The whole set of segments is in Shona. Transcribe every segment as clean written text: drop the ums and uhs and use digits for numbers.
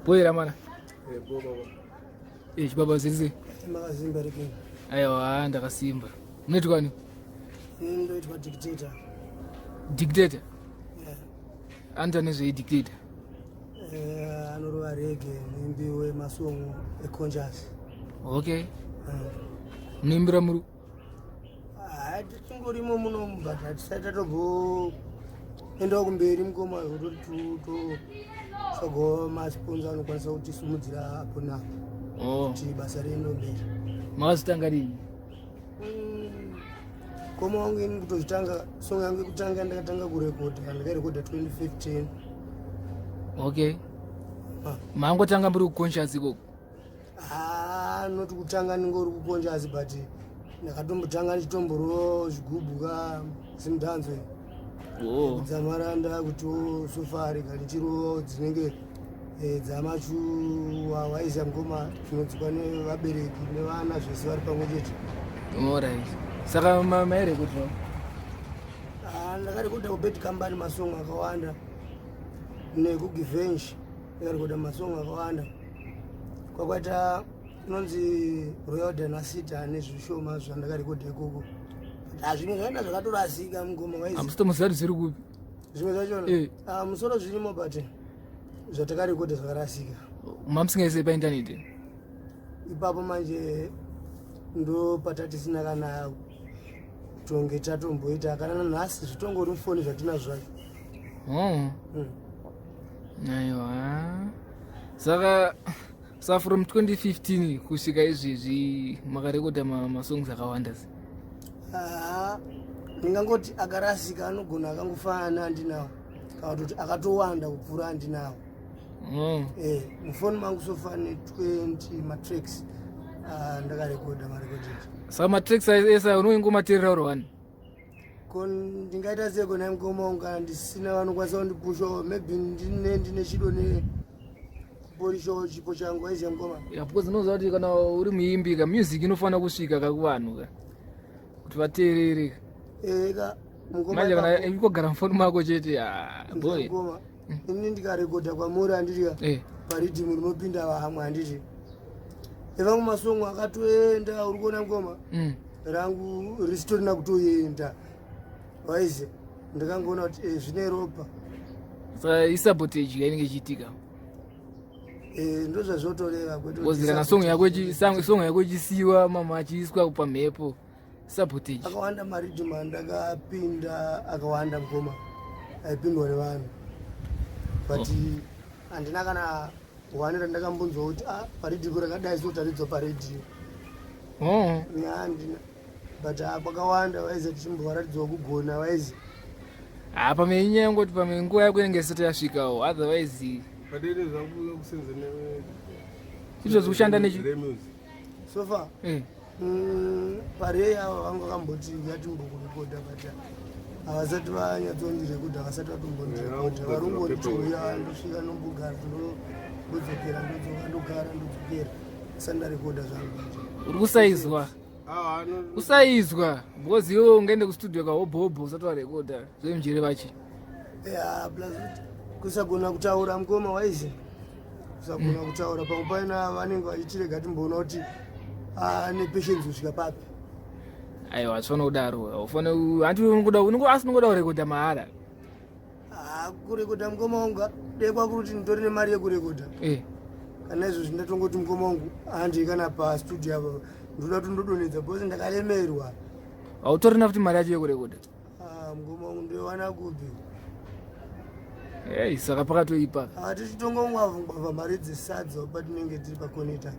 Boyera mana? Baba. Baba zizi. Zimbabwe. Aiwa ndakasimba. Unoitwa ni? Ndoitwa Detector. Detector? Anta nezve Detector. Anorova rege muimbi wemasongo eConscious. Okay. Muimbira muri? Tichingorimo muno but hatisati tatomboendawo kumberi mukoma kuti sagova masponsa anokwanisa kutisimudzira apo napo kuti basa riende mberi. Makazotanga rini? Koma wangu ini kutozvitanga song yangu yekutanga ndakatanga kurekodha ndakarekodha 2015. Okay. Mangotanga muri kuConscious ikoko? Noti kutanga ndingori kuConscious but ndakatombotanga ndichitomborowo zvigubhu Zimdancehall. Dzamaranda kuti sofari kana chiro dzinenge dzamachu waisa ngoma dzinodzikwa nevabereki nevana zvese vari pamwe chete. Alright. Saka maere kuti ndakarekodha kubed company masongo akawanda nekugweja ndakarekodha masongo akawanda kwakwaita inonzi Royal Danasita nezvishoma zvandakarekodha ikoko. Zvimwe zvaenda zvakatorasika mungoma waisi. Amusitomuziva zviri kupi? Zvimwe zvachona musoro zvirimo but zvatakarekodha zvakarasika. Mamusingaise paindaneti? Ipapo manje ndo patatisina kana tonge tatomboita kana nhasi zvitongori mufoni zvatinazvo zvacho. Aiwa. Saka from 2015 kusvika izvezvi makarekodha masongs akawanda. Ndingangoti akarasika anogona akangofanana andinawo kana kuti akatowanda kupfuura andinawo. Mufoni mangu sofane 20 matracks ndakarekodha marekodheji. Saka matracks esa unoingomateerera uri one? Ndingaita seko naye mukoma wangu kana ndisina vanokwanisa kundipushawo maybe ndine chido neporishawo chipo changu aiziya mukoma. Because unoziva kuti kana uri muimbi ka music inofanira kusvika kakuvanhu ka kuti vateerere. Manje kana ikogara mufoni mako chete boy. Ini ndikarekodha kwamuri handiriya paridhimu rinopinda vamwe handiti. Evangu masongo akatoenda uri kuona mukoma rangu risitorina kutoenda waize ndakangoona kuti zvine ropa. Saka isabotage yainenge ichiitika. Ndo zvazvotoreva kwetu. Kana song yako ichisiwa mama achiiswa pamhepo sabotage. Akawanda maridhimu andakapinda akawanda mukoma aipindwa nevanhu but handina kana wanira ndakambonzwa kuti paredhiyo rakadai zotaridzwa paredhiyo. Handina but kwakawanda waize tichimboratidzwa kugona waize pamwe inyaya yangoti pamwe nguva yako inenge isati yasvikawo otherwise padere zvakuuya kusenza izvozvi kushanda nechi so far parei ava vanga vakamboti ngatimbokurekodha but havasati vanyatsondirekodha havasati vatombondirekodha varongonditouya ndosvika nombogara ndodzokera ndodzoka ndogara ndodzokera sandarekodha zvangu. Uri kusaizwa? Kusaizwa because iwe ungaende kustudio kahobhobho usati warekodha zvemujere vachi. Plus kusagona kutaura mukoma waizi kusagona kutaura pamwe paina vanenge vachitirega timboona kuti nepatience kusvika papi. Aiwa tsvona kudaro ufane handi asi unongoda kurekodha mahara. Kurekodha mukoma wangu dekwa kuti nditori nemari yekurekodha. Kana izvozvi ndatongoti mukoma wangu handi kana pastudio apo ndoda kuti ndodonedza bhosi ndakalemerwa. Hautorina futi mari yacho yekurekodha? Mukoma wangu ndoiwana kupi? Saka pakatoipa. Tichitongongwavha mari dzesadza patinenge tiri pakoneta.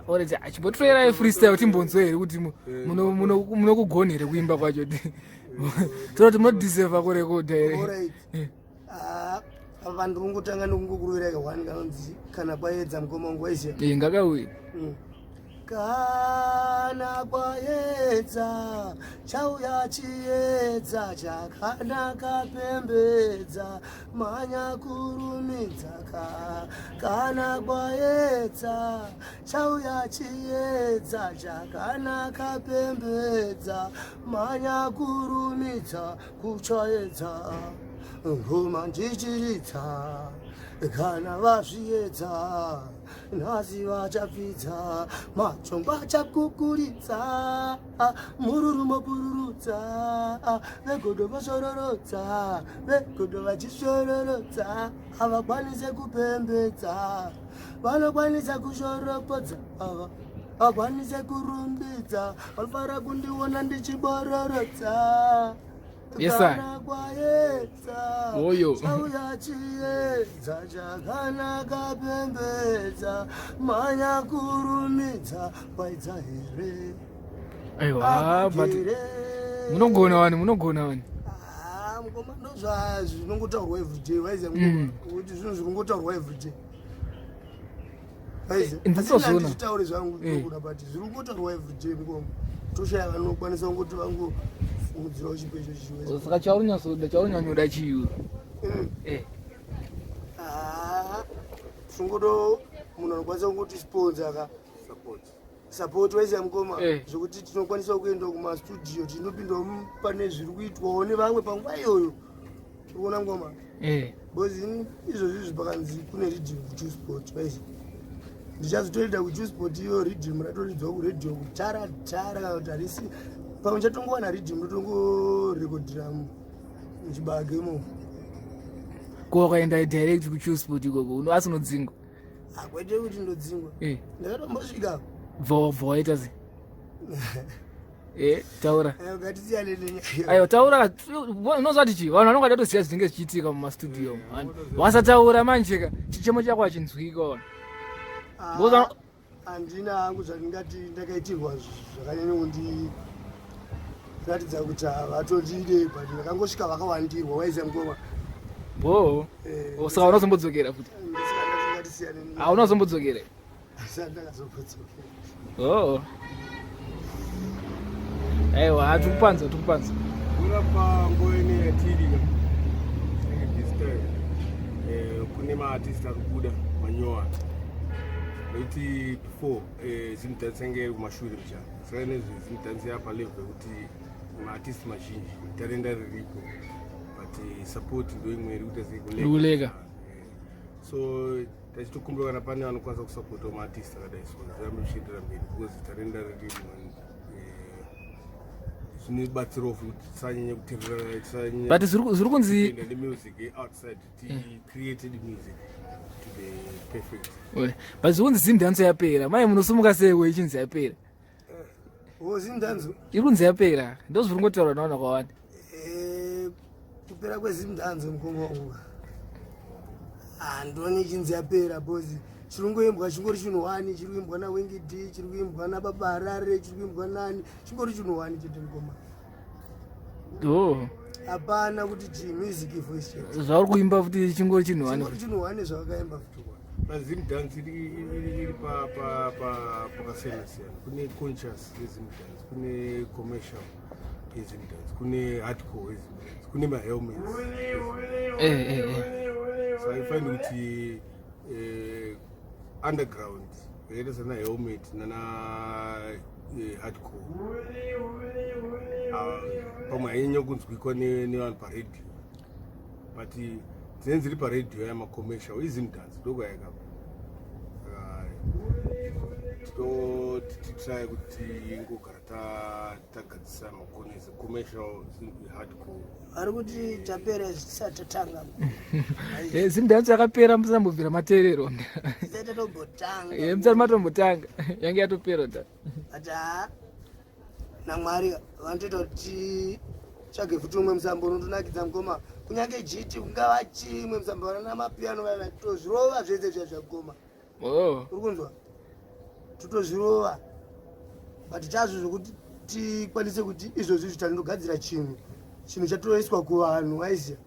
Alright, chimbotoerai freestyle timbonzwa here kuti munokugona here kuimba kwacho. Toti kuti munodeserva kurekodha here. Apa ndirongotanga nekungokuruvira kahwani kanonzi kana kwaedza mukoma wangu waiziya. Ngakauya. Kana kwaedza chauya chiedza chakanaka pembedza manya kurumidza kana kwaedza chauya chiedza chakanaka pembedza manya kurumidza kuchaedza ngoma ndichiritsa kana vazviedza nhasi vachapfidza machongwa achakukuridza mururu mopururudza vegodo vashororodza vegodo vachishororodza havakwanise kupembedza vanokwanisa kushoropodza ava vakwanise kurumbidza vanofara kundiona ndichibororodza kana kwaedza chauya chiedza chakanaka pembedza manya kurumidza kwaedza here aiwa munogona wani mukoma ndozvazvi zvinongotaurwa everyday waiziva mukoma kuti zvinhu zvikungotaurwa everyday nditaure zvangu tokuda but zviri kungotaurwa everyday mukoma toshaya vanokwanisa kungoti vangofungudzirawo chipecho saka chaurinyanyuda chiyu zvingodo munhu anokwanisa kungoti sponsor support waiziva mukoma zvokuti tinokwanisa kuenda kumastudio tinopindawo pane zviri kuitwawo nevamwe panguva iyoyo uri kuona ngoma because izvozvizvi pakanzi kune redeem kujusport waiziva ndichazotoenda kujusport iyo redeem ratoridzwa kuredio kutara kana kuti harisi pamwe chatongowana redeem rotongorekodhera muchibage imomo kwakaenda direct kujusport ikoko asi unodzingwa hakwete kuti ndodzingwa ndakatombosvika voita se taura ngatisiyane nenyaya aiwa taura unozvati chi vanhu vanonga tatoziva zvinenge zvichiitika mumastudio wasataura manjeka chichemo chako hachinzwika handina hangu zvandingati ndakaitirwa zvakanyanya kundiratidza kuti havatotide but ndakangosvika vakawandirwa waiziva mukoma saka unozombodzokeera futi ngatisiyane unozombodzokeera sandakazombodzokeera aiwa tikupanza kurapa ngoeni yatiri this time kune maartist ari kubuda manyowa nokuti before zimdance yange iri kumashure mcha saka nezve zimdance yapa level yekuti maartist mazhinji talenda riripo but support ndo imwe iri kuita sekuleka so tachitokumbira kana pane vanokwanisa kusapota maartist akadai so zvirambe zvichiendera mberi because talenda riripo zvinobatsirawo futi tisanyanya kuteerera but zviri kunzi music outside created music to be perfect but zviri kunzi zimdance yapera mai munosumuka seiko ichinzi yapera zimdance iri kunzi yapera ndo zviri ngotaurwa naona kwawanda kupera kwezimdance mukongo handoni ichinzi yapera because chiri kuimbwa chingori chinhu wani chiri kuimbwa nawengidi chiri kuimbwa nababarare chiri kuimbwa nani chingori chinhu wani chete mukoma hapana kuti chimusic voice zvauri kuimba futi chingori chinhu wani zvavakaimba futi zimdance iri pakasiyana-siyana kune conscious yezimdance kune commercial yezimdance kune hardcore yezimdance kune mahelmets so haifaniri kuti underground yakaita sana helmet nana hardcore pamwe hainyanya kunzwikwa nevanhu paredio but dzinenge dziri paredio yamacommercial izimdance doko yakapa tititrai kuti ingogara tagadzisa makonezi commercial hardcore ari kuti tapera zvisati tatanga zimdance yakapera musambobvira mateerero musati matombotanga yange yatopera da but namwari vanotoita kuti tsvage futi umwe musambo unotonakidza mukoma kunyange jiti kungava chimwe musambo vana namapiano vana tozvirova zvese zvazvagoma uri kunzwa totozvirova but chazvo zvokuti tikwanise kuti izvozvi zvitanindogadzira chinhu chatoiswa kuvanhu waiziva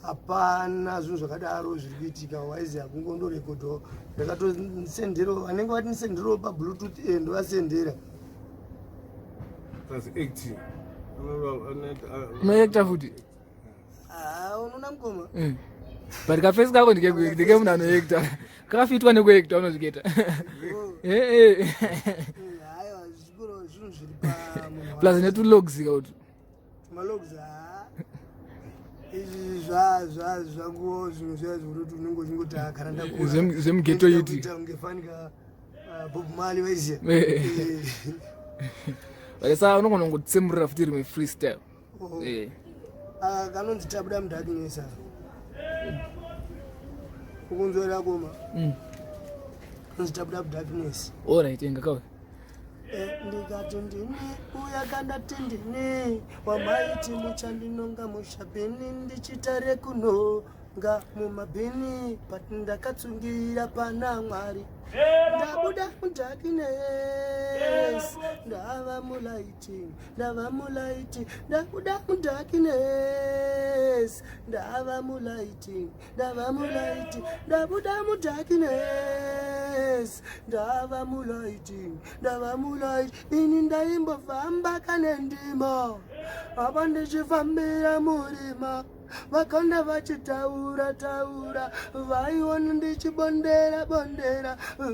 hapana zvinhu zvakadaro zviri kuitika waiziva kungondorekodhawo ndakatosenderawo vanenge vatinisenderawo pabluetooth ndovasendera unoekta futi unoona mukoma but kafesi kako ndike munhu anoekta kakafitwa nekuekta unozviketa haiwa zvikuro zvinhu zviri pamunhu plus netulogs kauti malogs izvi zvanguwo zvinhu zviya zvokuti unenge uchingoti kana Ghetto yiti ungefanika Bob Marley weziya Saka unogona kungotsemurira futi rimwe freestyle. Kanonzi tabuda mudarkness ukunzwera koma kanonzi tabuda mudarkness. Alright, engakauya Ndikati ndini uyakandati ndini wamaiti muchandinonga mushabhini ndichitare kunonga mumabhini but ndakatsungira pana Mwari ndabuda mudarkness ndava mulaiti ndabuda mudarkness ndava mulaiti ndabuda mudarkness ndava mulaiti ini ndaimbofamba kane ndima apa ndichifambira murima vakanda vachitaura vaiona ndichibondera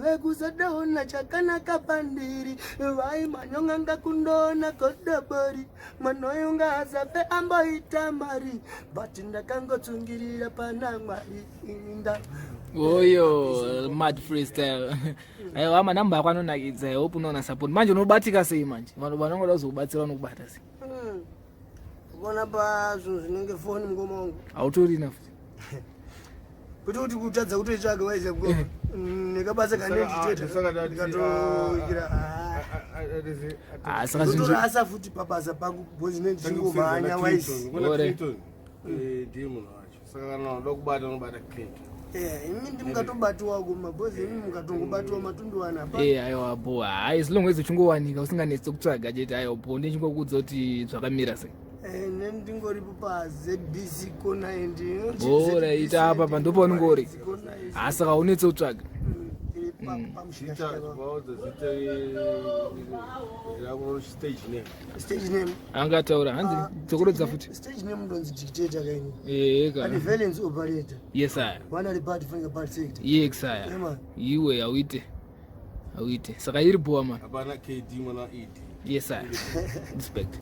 vekuzadaona chakanaka pandiri vaimanyonganga kundoona godobori manoyunga asafe amboita mari but ndakangotsungirira pana Mwari inda oyo mad freestyle. Aiwa manamba ako anonakidza hope unoona support manje unobatika sei manje vanhu vanongoda kuzokubatsira vanokubata sei kuona pa zvinhu zvinenge foni mungoma wangu autorina futi kuti kutadza kutoitsvaga waiza ngoma nekabasa kanenditeta ndikatoikira saka zvinhu asa futi pabasa pangu bhozi nendichingovanya waisi ndiye munhu wacho saka kana unoda kubata unobata clean. Imi ndimukatobatiwa kumabhozi imi mukatongobatiwa matunduwana apa aiwa bo hai as long as uchingowanika usinganetsi kutsvaga chete aiwa bo ndichingokuudza kuti zvakamira sei ndingoripo paZBC kona endi bora ita apa pandopa unongori saka unetse kutsvaga stage name angataura hanzi dzokorodza futi stage name ndonzi Dictator kaini kana violence operator. Yes I wana report fanga part sector yes I iwe awite saka iri boa man hapana KD mwana ED. Yes I respect